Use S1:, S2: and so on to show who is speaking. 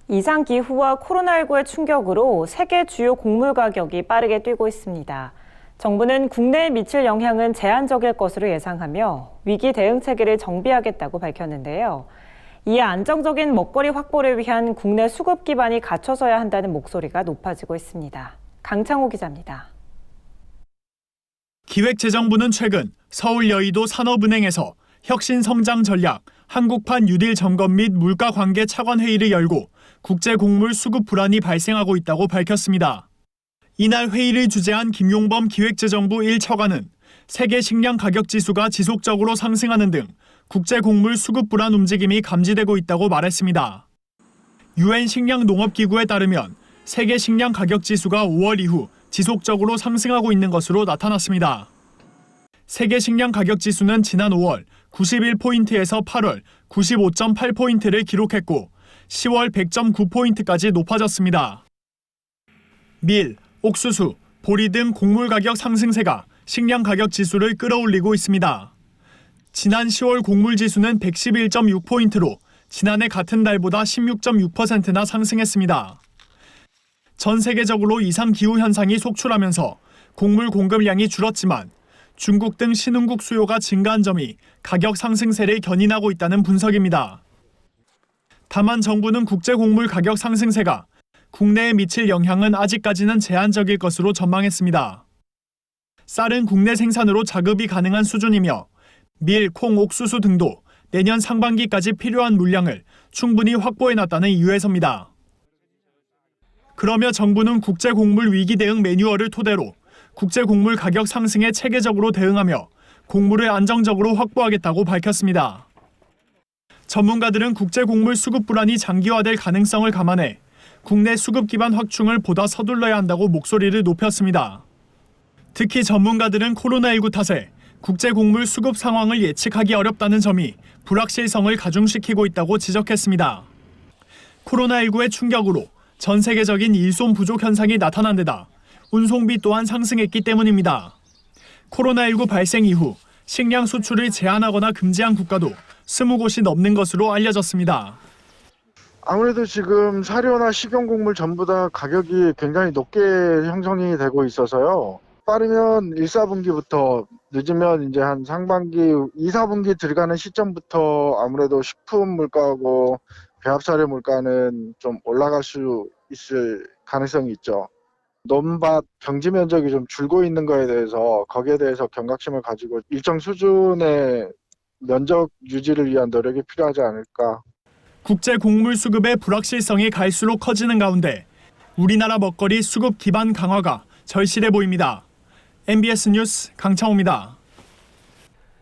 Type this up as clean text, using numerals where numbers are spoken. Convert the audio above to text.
S1: 이상기후와 코로나19의 충격으로 세계 주요 곡물 가격이 빠르게 뛰고 있습니다. 정부는 국내에 미칠 영향은 제한적일 것으로 예상하며 위기 대응 체계를 정비하겠다고 밝혔는데요. 이에 안정적인 먹거리 확보를 위한 국내 수급 기반이 갖춰져야 한다는 목소리가 높아지고 있습니다. 강창호 기자입니다.
S2: 기획재정부는 최근 서울 여의도 산업은행에서 혁신성장 전략, 한국판 뉴딜 점검 및 물가 관계 차관 회의를 열고 국제 곡물 수급 불안이 발생하고 있다고 밝혔습니다. 이날 회의를 주재한 김용범 기획재정부 1차관은 세계 식량 가격 지수가 지속적으로 상승하는 등 국제 곡물 수급 불안 움직임이 감지되고 있다고 말했습니다. UN 식량농업기구에 따르면 세계 식량 가격 지수가 5월 이후 지속적으로 상승하고 있는 것으로 나타났습니다. 세계 식량 가격 지수는 지난 5월 91포인트에서 8월 95.8포인트를 기록했고 10월 100.9포인트까지 높아졌습니다. 밀, 옥수수, 보리 등 곡물 가격 상승세가 식량 가격 지수를 끌어올리고 있습니다. 지난 10월 곡물 지수는 111.6포인트로 지난해 같은 달보다 16.6%나 상승했습니다. 전 세계적으로 이상기후 현상이 속출하면서 곡물 공급량이 줄었지만 중국 등 신흥국 수요가 증가한 점이 가격 상승세를 견인하고 있다는 분석입니다. 다만 정부는 국제 곡물 가격 상승세가 국내에 미칠 영향은 아직까지는 제한적일 것으로 전망했습니다. 쌀은 국내 생산으로 자급이 가능한 수준이며 밀, 콩, 옥수수 등도 내년 상반기까지 필요한 물량을 충분히 확보해놨다는 이유에서입니다. 그러며 정부는 국제 곡물 위기 대응 매뉴얼을 토대로 국제 곡물 가격 상승에 체계적으로 대응하며 곡물을 안정적으로 확보하겠다고 밝혔습니다. 전문가들은 국제 곡물 수급 불안이 장기화될 가능성을 감안해 국내 수급 기반 확충을 보다 서둘러야 한다고 목소리를 높였습니다. 특히 전문가들은 코로나19 탓에 국제 곡물 수급 상황을 예측하기 어렵다는 점이 불확실성을 가중시키고 있다고 지적했습니다. 코로나19의 충격으로 전 세계적인 일손 부족 현상이 나타난 데다 운송비 또한 상승했기 때문입니다. 코로나19 발생 이후 식량 수출을 제한하거나 금지한 국가도 20곳이 넘는 것으로 알려졌습니다.
S3: 아무래도 지금 사료나 식용곡물 전부 다 가격이 굉장히 높게 형성이 되고 있어서요. 빠르면 1, 4분기부터 늦으면 이제 한 상반기 2, 4분기 들어가는 시점부터 아무래도 식품 물가하고 배합사료 물가는 좀 올라갈 수 있을 가능성이 있죠. 논밭 경지 면적이 좀 줄고 있는 거에 대해서 거기에 대해서 경각심을 가지고 일정 수준의 면적 유지를 위한 노력이 필요하지 않을까.
S2: 국제 곡물 수급의 불확실성이 갈수록 커지는 가운데 우리나라 먹거리 수급 기반 강화가 절실해 보입니다. MBS 뉴스 강창호입니다.